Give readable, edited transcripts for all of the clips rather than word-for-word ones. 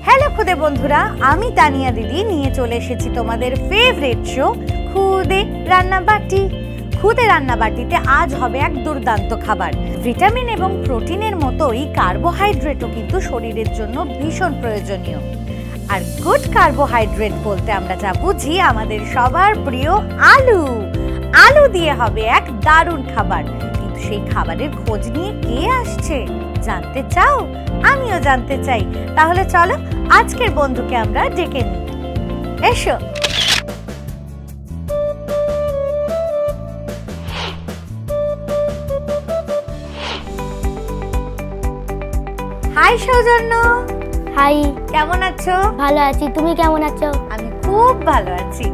Hello খুদে বন্ধুরা, আমি তানিয়া দিদি নিয়ে চলে এসেছি তোমাদের ফেভারিট শো খুদে রান্নাবাটি। খুদে রান্নাবাটিতে আজ হবে এক দুর্দান্ত খাবার। ভিটামিন এবং প্রোটিনের মতোই কার্বোহাইড্রেটও কিন্তু শরীরের জন্য ভীষণ প্রয়োজনীয়। আর গুড কার্বোহাইড্রেট বলতে আমরা যা বুঝি আমাদের সবার প্রিয় আলু। আলু দিয়ে হবে এক দারুণ খাবার। কিন্তু সেই খাবারের খোঁজ নিয়ে কে আসছে জানতে চাও? আমিও জানতে চাই। তাহলে চলো আজকের বন্ধুকে আমরা ডেকে নিই। এসো। হাই সৌজন্য। হাই, কেমন আছো? ভালো আছি, তুমি কেমন আছো? আমি খুব ভালো আছি।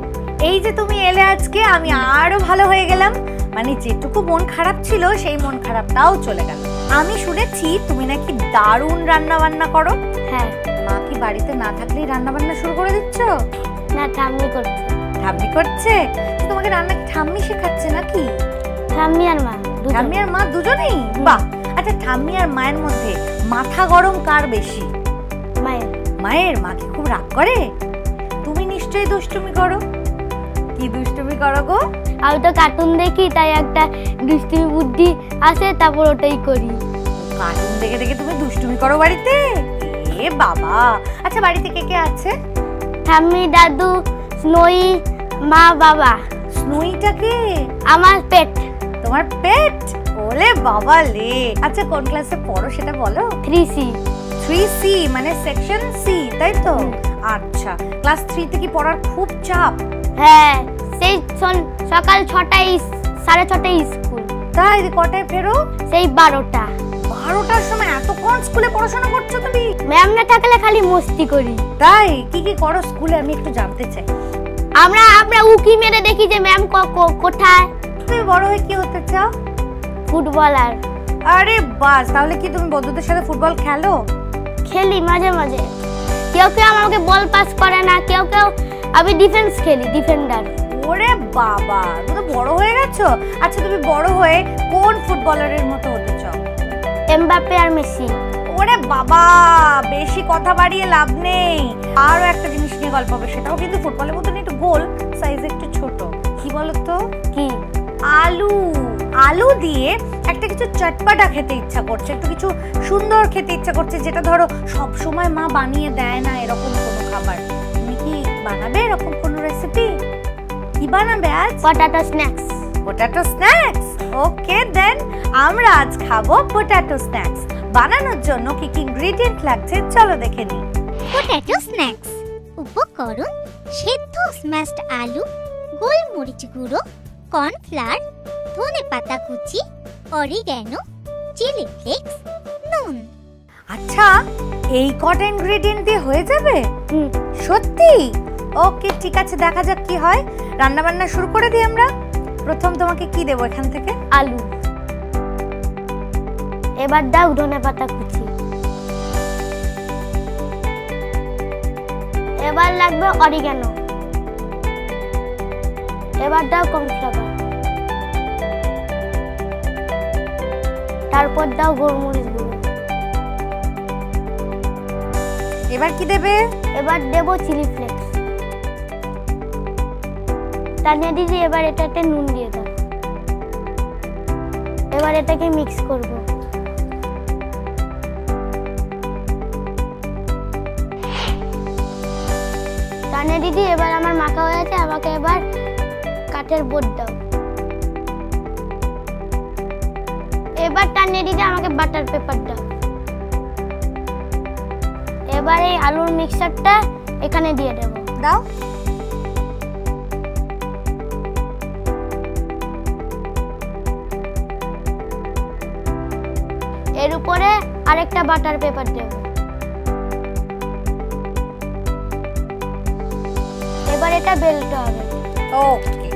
এই যে তুমি এলে আজকে, আমি আরো ভালো হয়ে গেলাম। মানে যেটুকু মন খারাপ ছিল সেই মন খারাপটাও চলে গেল। আমি শুনেছি তুমি নাকি দারুণ রান্না বান্না করো। হ্যাঁ। মা কি বাড়িতে না থাকলেই রান্না বান্না শুরু করে দিচ্ছ? না, ঠাম্মি করছে। ঠাম্মি করছে? তোমাকে রান্না কি ঠাম্মি শেখাচ্ছে নাকি? ঠাম্মি আর মা। ঠাম্মি আর মা দুজনেই? বাহ। আচ্ছা, ঠাম্মি আর মায়ের মধ্যে মাথা গরম কার বেশি? মায়ের। মায়ের? মা কি খুব রাগ করে? তুমি নিশ্চয়ই দুষ্টুমি করো। কি দুষ্টুমি করো গো? আমি তো কার্টুন দেখি, তাই একটা দুষ্টুমি বুদ্ধি আসে, তারপর ওটাই করি। কার্টুন দেখে দেখে তুমি দুষ্টুমি করো বাড়িতে? এ বাবা। আচ্ছা, বাড়িতে কে কে আছে? ঠাম্মি, দাদু, স্নোই, মা, বাবা। স্নোইটা কে? আমার পেট। তোমার পেট? ওলে বাবা লে। আচ্ছা, কোন ক্লাসে পড়ো সেটা বলো। 3C। 3C মানে সেকশন সি, তাই তো? আচ্ছা, ক্লাস 3 তে কি পড়ার খুব চাপ? হ্যাঁ, সেই সকাল 6টায় 6:30 স্কুল। তাই? কটায় ফেরো? সেই 12টা। 12টার সময় এতক্ষণ স্কুলে পড়াশোনা করছো তুমি? ম্যাম না থাকলে খালি মস্তি করি। তাই? কি কি করো স্কুলে আমি একটু জানতে চাই। আমরা উকি মেরে দেখি যে ম্যাম কোথায়। তুমি বড় হয়ে কি হতে চাও? ফুটবলার। আরে বাস, তাহলে কি তুমি বন্ধুদের সাথে ফুটবল খেলো? খেলি মাঝে মাঝে। কেউ কেউ আমাকে বল পাস করে না, কেউ কেউ আমি ডিফেন্স খেলি, ডিফেন্ডার। ওরে বাবা, তুমি তো বড় হয়ে গেছো। আচ্ছা, তুমি বড় হয়ে কোন ফুটবলারের মতো হতে চাও? এমবাপ্পে আর মেসি। ওরে বাবা, বেশি কথা বাড়িয়ে লাভ নেই। আরো একটা জিনিস নিয়ে গল্প হবে, সেটাও কিন্তু ফুটবলের মতন একটু গোল, সাইজ একটু ছোট। কি বলতো? কি? আলু। আলু দিয়ে একটা কিছু চটপটা খেতে ইচ্ছা করছে, একটু কিছু সুন্দর খেতে ইচ্ছা করছে, যেটা ধরো সব সময় মা বানিয়ে দেয় না এরকম কোনো খাবার। তুমি কি বানাবে এরকম কোনো রেসিপি? কি বানাবে আজ? Potato snacks. Potato snacks? Okay then, আমরা আজ খাবো পটেটো স্ন্যাক্স। বানানোর জন্য কি কি ইনগ্রেডিয়েন্ট লাগছে চলো দেখে নিই। পটেটো স্ন্যাক্স উপকরণ: সেদ্ধ স্ম্যাশড আলু, গোলমরিচ গুঁড়ো, কর্নফ্লাওয়ার, ধনেপাতা কুচি, অরিগ্যানো, চিলি ফ্লেক্স, নুন। আচ্ছা, এই কটা ইনগ্রেডিয়েন্ট দিয়ে হয়ে যাবে? সত্যি? ওকে, ঠিক আছে, দেখা যাক কি হয়। রান্না বান্না শুরু করে দিই আমরা। প্রথম তোমাকে কি দেবো এখান থেকে? আলু। এবার দাও ধনেপাতা কুচি। এবার লাগবে অরিগ্যানো। এবার দাও কর্নফ্লাওয়ার। তারপর দাও গোলমরিচ গুঁড়ো। এবার কি দেবে? এবার দেবো চিলি ফ্লেক্স। তানিয়া দিদি, এবার এটাতে নুন দিয়ে দাও। এবার এটাকে মিক্স করব। তানিয়া দিদি, এবার আমার মাখা হয়ে গেছে, আমাকে এবার কাঠের বোর্ড দাও। এবার তানিয়া দিদি আমাকে বাটার পেপার দাও। এবার এই আলুর মিক্সচারটা এখানে দিয়ে দেব। দাও। এর উপরে আরেকটা বাটার পেপার দেব। এবার এটা বেলতে হবে। ওকে।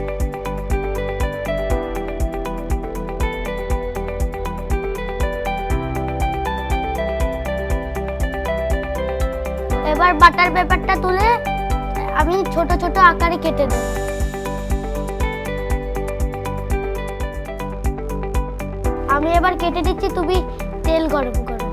এবার বাটার পেপারটা তুলে আমি ছোট ছোট আকারে কেটে দেব। এবার কেটে দিচ্ছি, তুমি তেল গরম করো।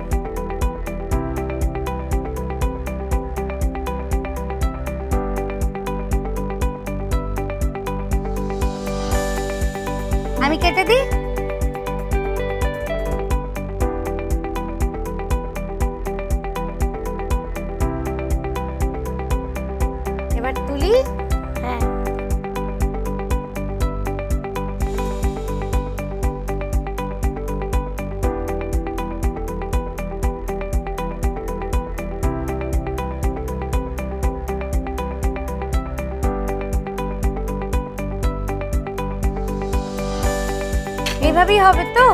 আমি কেটে দিই। এবার তুলি। হ্যাঁ, এইভাবেই হবে তো?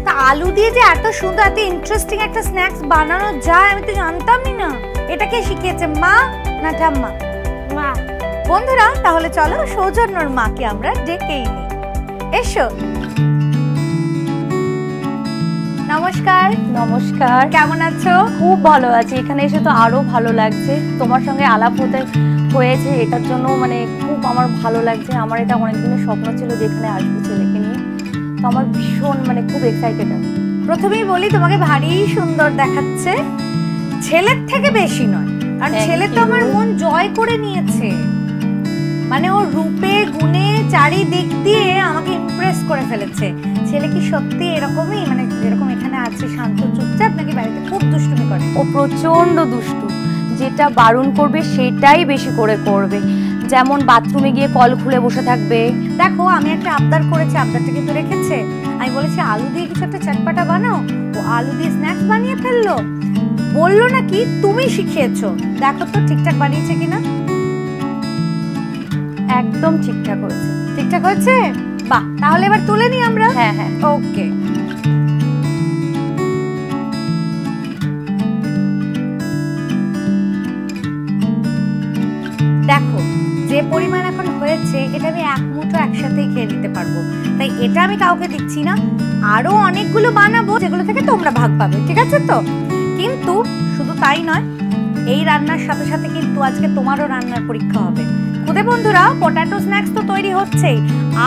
তা আলু দিয়ে যে এত সুন্দর এত ইন্টারেস্টিং একটা স্ন্যাক্স বানানো যায় আমি তো জানতামই না। এটা কে শিখিয়েছে, মা না ঠাম্মা? মা। বন্ধুরা তাহলে চলো সৌজন্যর মাকে আমরা ডেকেই নিই। এসো। নমস্কার। নমস্কার, কেমন আছো? খুব ভালো আছি। এখানে এসে তো আরো ভালো লাগছে, তোমার সঙ্গে আলাপ হয়েছে, এটার জন্য মানে খুব আমার ভালো লাগছে। আমার এটা অনেকদিনের স্বপ্ন ছিল যে এখানে আসবো ছেলেকে নিয়ে, তো আমার ভীষণ মানে খুব এক্সাইটেড আমি। প্রথমেই বলি তোমাকে ভারী সুন্দর দেখাচ্ছে, ছেলের থেকে বেশি নয়। আর ছেলে তো আমার মন জয় করে নিয়েছে, মানে ওর রূপে গুণে চারিদিক দিয়ে আমাকে ইমপ্রেস করে ফেলেছে। ছেলে কি সত্যি এরকমই, মানে যেরকম এখানে আছে শান্ত চুপচাপ, নাকি বাড়িতে খুব দুষ্টুমি করে? ও প্রচন্ড দুষ্টু, যেটা বারণ করবে সেটাই বেশি করে করবে। যেমন বাথরুমে গিয়ে কল খুলে বসে থাকবে। দেখো আমি একটা আবদার করেছি, আবদারটা কিন্তু রেখেছে। আমি বলেছি আলু দিয়ে কিছু একটা চটপটা বানাও, ও আলু দিয়ে স্ন্যাক্স বানিয়ে ফেললো। বললো নাকি তুমি শিখিয়েছো, দেখো তো ঠিকঠাক বানিয়েছে কিনা। একদম ঠিকঠাক হয়েছে। ঠিকঠাক হয়েছে? বাহ, তাহলে এবার তুলে নিই আমরা। হ্যাঁ হ্যাঁ, ওকে। দেখো যে পরিমাণ এখন হয়েছে, এটা আমি এক মুঠো একসাথেই খেয়ে নিতে পারবো, তাই এটা আমি কাউকে দিচ্ছি না। আরো অনেকগুলো বানাবো যেগুলো থেকে তোমরা ভাগ পাবে, ঠিক আছে তো? কিন্তু শুধু তাই নয়, এই রান্নার সাথে সাথে কিন্তু আজকে তোমারও রান্নার পরীক্ষা হবে। খুদে বন্ধুরা, পটাটো স্ন্যাক্স তো তৈরি হচ্ছেই,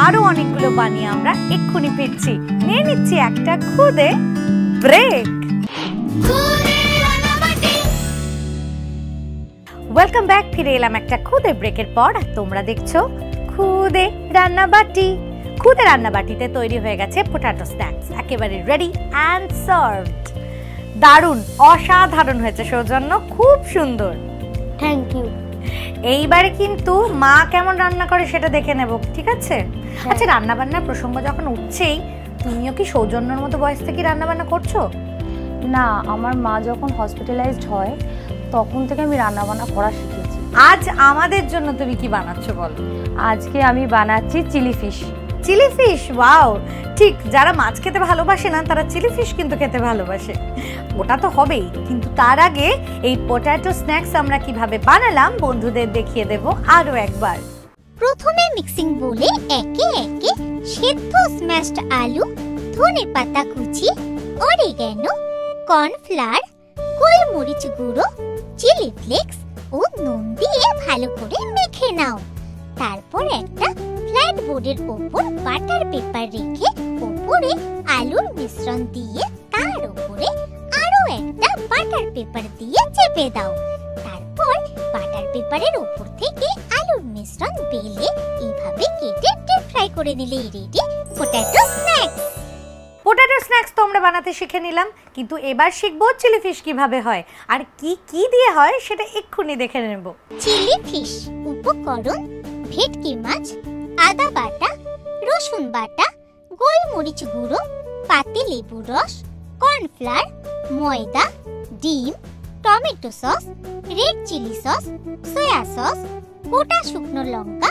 আরো অনেকগুলো বানিয়ে আমরা এক্ষুনি ফিরছি। নিয়ে নিচ্ছি একটা খুদে ব্রেক। Welcome back. ফিরে এলাম একটা খুদে ব্রেকের পর, আর তোমরা দেখছো খুদে রান্নাবাটি। খুদে রান্নাবাটিতে তৈরি হয়ে গেছে পটাটো স্ন্যাক্স, একেবারে রেডি অ্যান্ড সার্ভড। দারুণ, অসাধারণ হয়েছে সৌজন্য, খুব সুন্দর। Thank you. এইবারে কিন্তু মা কেমন রান্না করে সেটা দেখে নেব, ঠিক আছে? আচ্ছা, রান্না বান্নার প্রসঙ্গ যখন উঠছেই, তুমিও কি সৌজন্যর মতো বয়স থেকে রান্না বান্না করছো? না, আমার মা যখন হসপিটালাইজড হয় তখন থেকে আমি রান্না বান্না করা শিখেছি। আজ আমাদের জন্য তুমি কি বানাচ্ছো বলো? আজকে আমি বানাচ্ছি chilli fish. Chilli fish, wow! ঠিক, যারা মাছ খেতে ভালোবাসে না তারা চিলি ফিশ কিন্তু খেতে ভালোবাসে। ওটা তো হবেই, কিন্তু তার আগে এই পটাটো স্ন্যাক্স আমরা কিভাবে বানালাম বন্ধুদের দেখিয়ে দেব আরো একবার। প্রথমে মিক্সিং বোলে একে একে সেদ্ধ স্ম্যাশড আলু, ধনেপাতা কুচি, অরিগ্যানো, কর্নফ্লাওয়ার, গোলমরিচ গুঁড়ো, চিলি ফ্লেক্স ও নুন দিয়ে ভালো করে মেখে নাও। তারপর একটা ফ্ল্যাট বোর্ডের ওপর বাটার পেপার রেখে ওপরে আলুর মিশ্রণ দিয়ে তার উপরে আরো একটা বাটার পেপার দিয়ে চেপে দাও। তারপর বাটার পেপারের উপর থেকে আলুর মিশ্রণ বেলে এইভাবে কেটে ডিপ ফ্রাই করে নিলেই ready potato snacks. Potato snacks তো আমরা বানাতে শিখে নিলাম, কিন্তু এবার শিখবো চিলি ফিশ কিভাবে হয় আর কি কি দিয়ে হয় সেটা এক্ষুনি দেখে নেব। চিলি ফিশ উপকরণ: ভেটকি মাছ, আদা বাটা, রসুন বাটা, গোলমরিচ গুঁড়ো, পাতিলেবুর রস, কর্নফ্লাওয়ার, ময়দা, ডিম, tomato sauce, red chilli sauce, soya sauce, গোটা শুকনো লঙ্কা,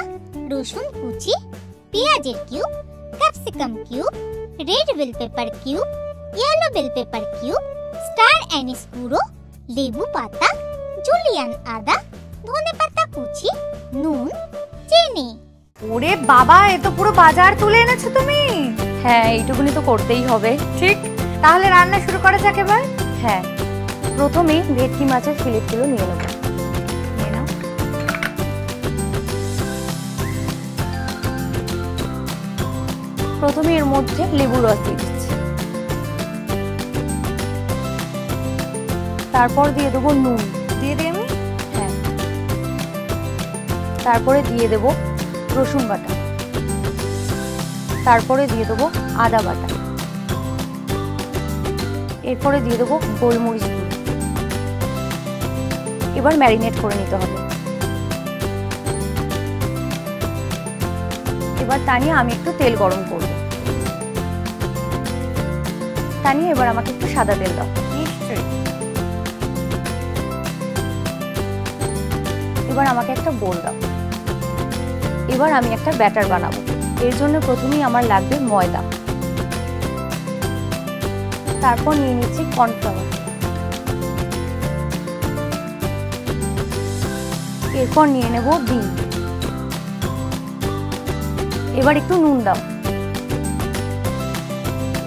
রসুন কুচি, পেঁয়াজের cube, capsicum cube, red bell pepper cube, yellow bell pepper cube, star anise গুঁড়ো, লেবু পাতা, জুলিয়ান আদা, ধনেপাতা কুচি, নুন, চিনি। ওরে বাবা, এ তো পুরো বাজার তুলে এনেছো তুমি। হ্যাঁ, এইটুকুনি তো করতেই হবে। ঠিক, তাহলে রান্না শুরু করা যাক এবার। হ্যাঁ, প্রথমেই ভেটকি মাছের ফিলেটগুলো নিয়ে নেব। প্রথমে এর মধ্যে লেবুর রস দিয়ে দিচ্ছি। তারপর দিয়ে দেবো নুন। দিয়ে দিই আমি। হ্যাঁ, তারপরে দিয়ে দেবো রসুন বাটা, তারপরে দিয়ে দেবো আদা বাটা, এরপরে দিয়ে দেবো গোলমরিচ গুঁড়ো। এবার ম্যারিনেট করে নিতে হবে। এবার তানিয়া আমি একটু তেল গরম করব। তানিয়া এবার আমাকে একটু সাদা তেল দাও। নিশ্চয়ই। এবার আমাকে একটা বোল দাও। এবার আমি একটা ব্যাটার বানাবো। এর জন্য প্রথমেই আমার লাগবে ময়দা, তারপর নিয়ে নিচ্ছি কর্নফ্লাওয়ার, এরপর নিয়ে নেব ডিম। এবার একটু নুন দাও।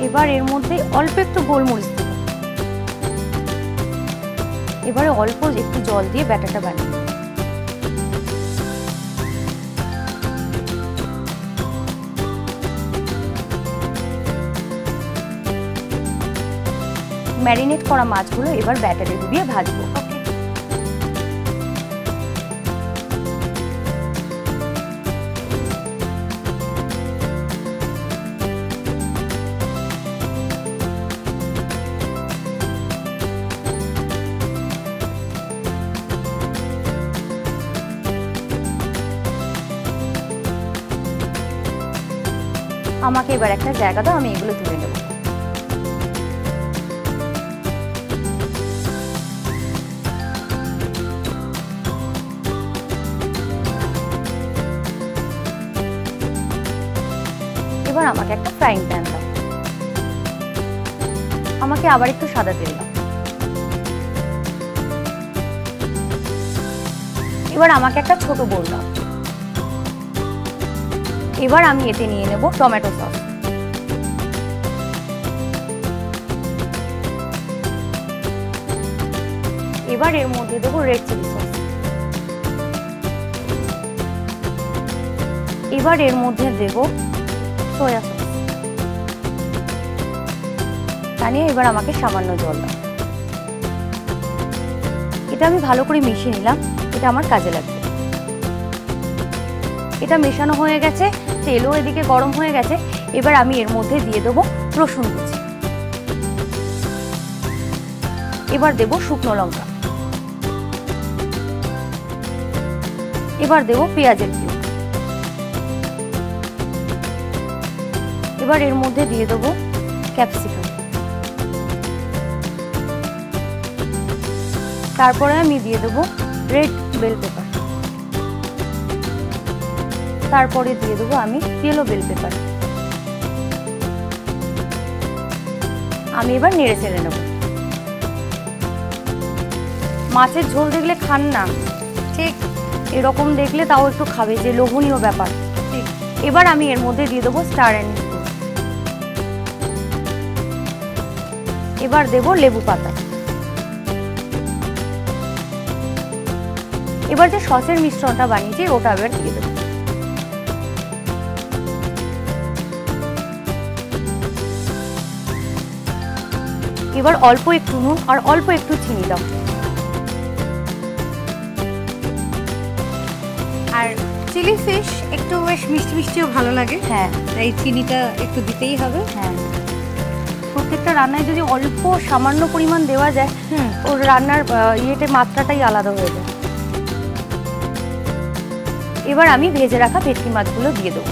এবার এর মধ্যে অল্প একটু গোলমরিচ দেব। এবারে অল্প একটু জল দিয়ে ব্যাটারটা বানিয়ে নেব। ম্যারিনেট করা মাছগুলো এবার ব্যাটারে ডুবিয়ে ভাজবো। আমাকে এবার একটা জায়গা দাও, আমি এগুলো তুলে নেব। এবার আমাকে একটা ফ্রাইং প্যান দাও। আমাকে আবার একটু সাদা তেল দাও। এবার আমাকে একটা ছোট বোল দাও। এবার আমি এতে নিয়ে নেব টমেটো সস। এবার এর মধ্যে দেবো রেড চিলি সস। এবার এর মধ্যে দেব সয়া সস। তানিয়া এবার আমাকে সামান্য জল দাও। এটা আমি ভালো করে মিশিয়ে নিলাম, এটা আমার কাজে লাগবে। এটা মেশানো হয়ে গেছে, তেলও এদিকে গরম হয়ে গেছে। এবার আমি এর মধ্যে দিয়ে দেবো রসুন কুচি। এবার দেব শুকনো লঙ্কা। এবার দেব পেঁয়াজের কিউব। এবার এর মধ্যে দিয়ে দেবো ক্যাপসিকাম। তারপরে আমি দিয়ে দেবো রেড বেল পেপার। তারপরে দিয়ে দেবো আমি ইয়েলো বেল পেপার। আমি এবার নেড়ে চেড়ে নেব। মাছের ঝোল দেখলে খান না, ঠিক এরকম দেখলে তাও একটু খাবে, যে লোভনীয় ব্যাপার। ঠিক। এবার আমি এর মধ্যে দিয়ে দেবো স্টার অ্যানিস। এবার দেবো লেবু পাতা। এবার যে সসের মিশ্রণটা বানিয়েছি ওটা এবার দিয়ে দেবো। এবার অল্প একটু নুন আর অল্প একটু চিনি দাও। আর চিলি ফিশ একটু বেশ মিষ্টি মিষ্টিও ভালো লাগে। হ্যাঁ, তাই চিনিটা একটু দিতেই হবে। হ্যাঁ, প্রত্যেকটা রান্নায় যদি অল্প সামান্য পরিমাণ দেওয়া যায়, ওর রান্নার ইয়েতে মাত্রাটাই আলাদা হয়ে যায়। এবার আমি ভেজে রাখা ভেটকি মাছগুলো দিয়ে দেবো।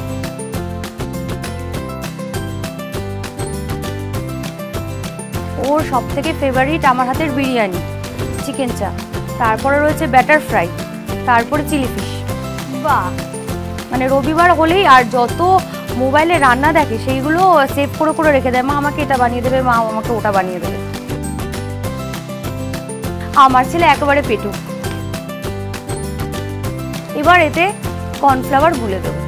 ওর সব থেকে ফেভারিট আমার হাতের বিরিয়ানি, চিকেন চাপ, তারপরে রয়েছে ব্যাটার ফ্রাই, তারপরে চিলি ফিশ। বাহ, মানে রবিবার হলেই আর যত মোবাইলে রান্না দেখে সেইগুলো সেভ করে করে রেখে দেয়। মা আমাকে এটা বানিয়ে দেবে, মা আমাকে ওটা বানিয়ে দেবে। আমার ছেলে একেবারে পেটু। এবার এতে কর্নফ্লাওয়ার গুলে দেবো।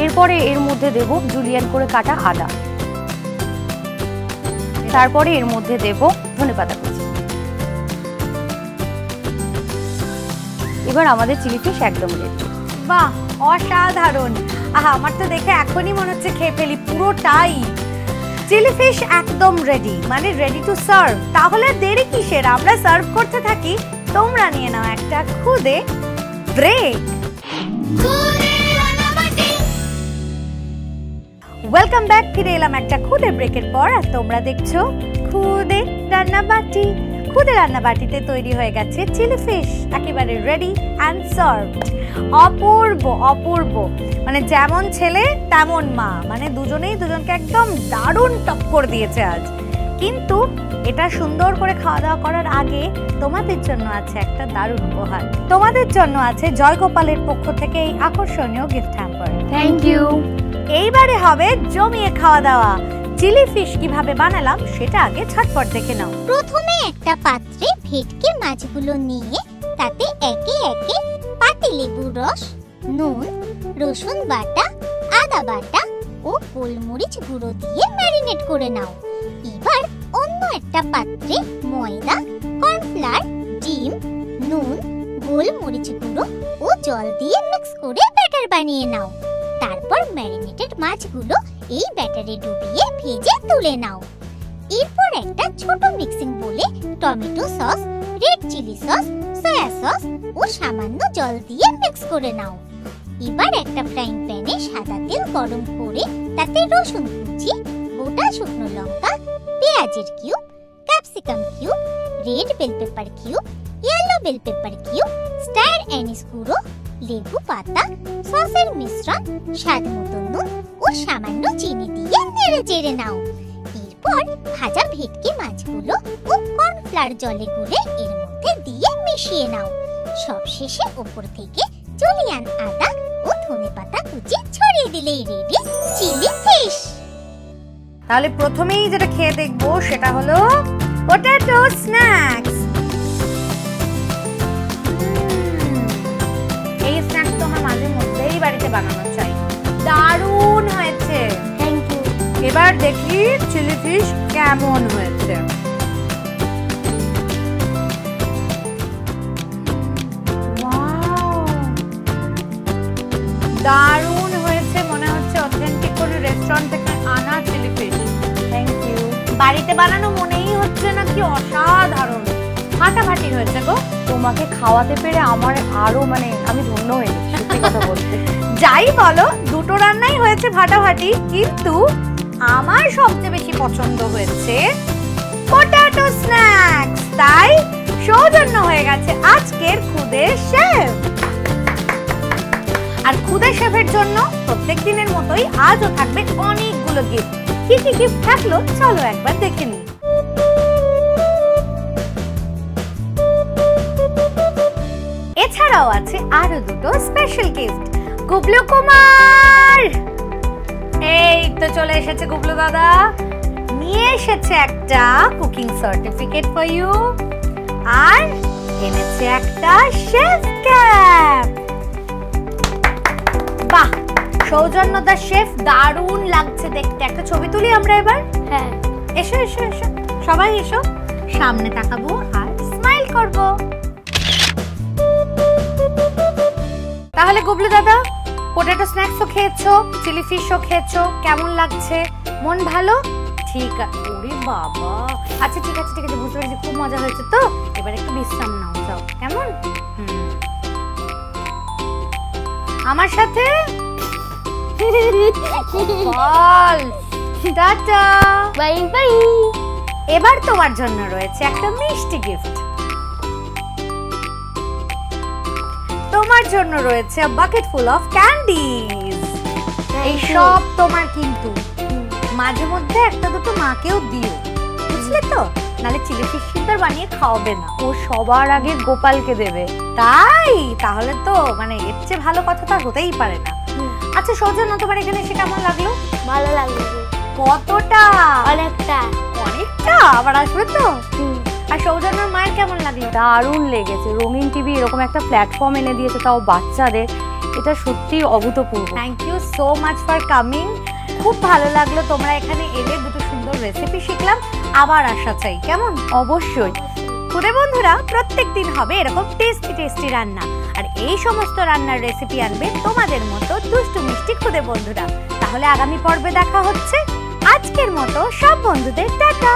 এরপরে এর মধ্যে দেব জুলিয়ান করে কাটা আদা। তারপরে এর মধ্যে দেব ধনেপাতা কুচি। এবার আমাদের চিলি ফিশ একদম রেডি। বাহ, অসাধারণ। আহা, আমার তো দেখে এখনই মনে হচ্ছে খেয়ে ফেলি পুরোটাই। চিলি ফিশ একদম রেডি, মানে রেডি টু সার্ভ। তাহলে দেরি কিসের, আমরা সার্ভ করতে থাকি, তোমরা নিয়ে নাও একটা খুদে ব্রেক। ওয়েলকাম ব্যাক, ফিরে এলাম একটা খুদে ব্রেকের পর। আর তোমরা দেখছো খুদে রান্নাবাটি। খুদে রান্নাবাটিতে তৈরি হয়ে গেছে চিলি ফিশ, একেবারে রেডি অ্যান্ড সার্ভড। অপূর্ব অপূর্ব, মানে যেমন ছেলে তেমন মা, মানে দুজনেই দুজনকে একদম দারুণ টক্কর দিয়েছে আজ। কিন্তু এটা সুন্দর করে খাওয়া দাওয়া করার আগে তোমাদের জন্য আছে একটা দারুণ উপহার। তোমাদের জন্য আছে জয়গোপালের পক্ষ থেকে এই আকর্ষণীয় গিফট হ্যাম্পার। Thank you. এইবারে হবে জমিয়ে খাওয়া দাওয়া। চিলি ফিশ কিভাবে বানালাম সেটা আগে ঝটপট দেখে নাও। প্রথমে একটা পাত্রে ভেটকি মাছগুলো নিয়ে তাতে একে একে পাতিলেবুর রস, নুন, রসুন বাটা, আদা বাটা ও গোলমরিচ গুঁড়ো দিয়ে ম্যারিনেট করে নাও। এবার অন্য একটা পাত্রে ময়দা, কর্নফ্লাওয়ার, ডিম, নুন, গোলমরিচ গুঁড়ো ও জল দিয়ে মিক্স করে ব্যাটার বানিয়ে নাও। তারপর ম্যারিনেটেড মাছগুলো এই ব্যাটারে ডুবিয়ে ভেজে তুলে নাও। এরপর একটা ছোট মিক্সিং বোলে tomato sauce, red chilli sauce, soya sauce ও সামান্য জল দিয়ে মিক্স করে নাও। এবার একটা ফ্রাইং প্যানে সাদা তেল গরম করে তাতে রসুন কুচি, গোটা শুকনো লঙ্কা, পেঁয়াজের cube, capsicum cube, red bell pepper cube, yellow bell pepper cube, star anise গুঁড়ো, লেবু পাতা, সসের মিশ্রণ, স্বাদ মতো নুন ও সামান্য চিনি দিয়ে নেড়ে চেড়ে নাও। এরপর ভাজা ভেটকি মাছগুলো ও কর্নফ্লাওয়ার জলে গুলে এর মধ্যে দিয়ে মিশিয়ে নাও। সবশেষে উপর থেকে জুলিয়ান আদা ও ধনেপাতা কুচি ছড়িয়ে দিলেই রেডি চিলি ফিশ। তাহলে প্রথমেই যেটা খেয়ে দেখবো সেটা হলো পটেটো স্ন্যাক্স। এই স্ন্যাক্স তো আমার মাঝে মধ্যেই বাড়িতে বানানো চাই। দারুণ হয়েছে, থ্যাংক ইউ। এবার দেখি চিলি ফিশ কেমন হয়েছে। দারুণ হয়েছে, মনে হচ্ছে অথেন্টিক কোনো রেস্টুরেন্ট থেকে আনা চিলি ফিশ। Thank you. বাড়িতে বানানো মনেই হচ্ছে না, কি অসাধারণ ফাটাফাটি হয়েছে গো। তোমাকে খাওয়াতে পেরে আমার আরো মানে আমি ধন্য হয়ে গেছি, সত্যি কথা বলতে। যাই বলো, দুটো রান্নাই হয়েছে ফাটাফাটি, কিন্তু আমার সবচেয়ে বেশি পছন্দ হয়েছে পটেটো স্ন্যাক্স। তাই সৌজন্য হয়ে গেছে আজকের খুদে শেফ। আর খুদে শেফের জন্য প্রত্যেক দিনের মতোই আজও থাকবে অনেকগুলো গিফট। কি কি গিফট থাকলো চলো একবার দেখে নিই। এছাড়াও আছে আরো দুটো স্পেশাল গিফট। গুবলু কুমার, এই তো চলে এসেছে গুবলু দাদা, নিয়ে এসেছে একটা কুকিং সার্টিফিকেট ফর ইউ, আর এনেছে একটা শেফ ক্যাপ। বাহ, সৌজন্য দা শেফ, দারুণ লাগছে দেখতে। একটা ছবি তুলি আমরা এবার। হ্যাঁ, এসো এসো এসো, সবাই এসো, সামনে তাকাবো আর স্মাইল করব। তাহলে গুবলু দাদা, পটেটো স্ন্যাক্সও খেয়েছো, চিলি ফিশও খেয়েছো, কেমন লাগছে? মন ভালো? ঠিক আছে। ওরে বাবা, আচ্ছা ঠিক আছে ঠিক আছে, বুঝতে পেরেছি, খুব মজা হয়েছে তো। এবার একটু বিশ্রাম নাও, যাও। কেমন? আমার সাথে বল টাটা, বাই বাই। এবার তোমার জন্য রয়েছে একটা মিষ্টি গিফট। তোমার জন্য রয়েছে বাকেট ফুল অফ ক্যান্ডিজ। এই সব তোমার, কিন্তু মাঝে মধ্যে একটা দুটো মাকেও দিও, বুঝলে তো? নালে চিলি ফিশ কিন্তু বানিয়ে খাওয়াবে না। ও সবার আগে গোপালকে দেবে। তাই? তাহলে তো মানে এর চেয়ে ভালো কথা তো হতেই পারে না। আচ্ছা সৌজন্য, তোমার এখানে এসে কেমন লাগলো? ভালো লাগলো। কতটা? অনেকটা। অনেকটা? আবার আসবে তো? আর সৌজন্যর মায়ের কেমন লাগলো? দারুণ লেগেছে। রঙিন টিভি এরকম একটা প্ল্যাটফর্ম এনে দিয়েছে, তাও বাচ্চাদের, এটা সত্যি অভূতপূর্ব। Thank you so much for coming. খুব ভালো লাগলো তোমরা এখানে এলে, দুটো সুন্দর রেসিপি শিখলাম। আবার আসা চাই, কেমন? অবশ্যই। খুদে বন্ধুরা প্রত্যেক দিন হবে এরকম টেস্টি টেস্টি রান্না, আর এই সমস্ত রান্নার রেসিপি আনবে তোমাদের মতো দুষ্টু মিষ্টি খুদে বন্ধুরা। তাহলে আগামী পর্বে দেখা হচ্ছে। আজকের মতো সব বন্ধুদের টাটা।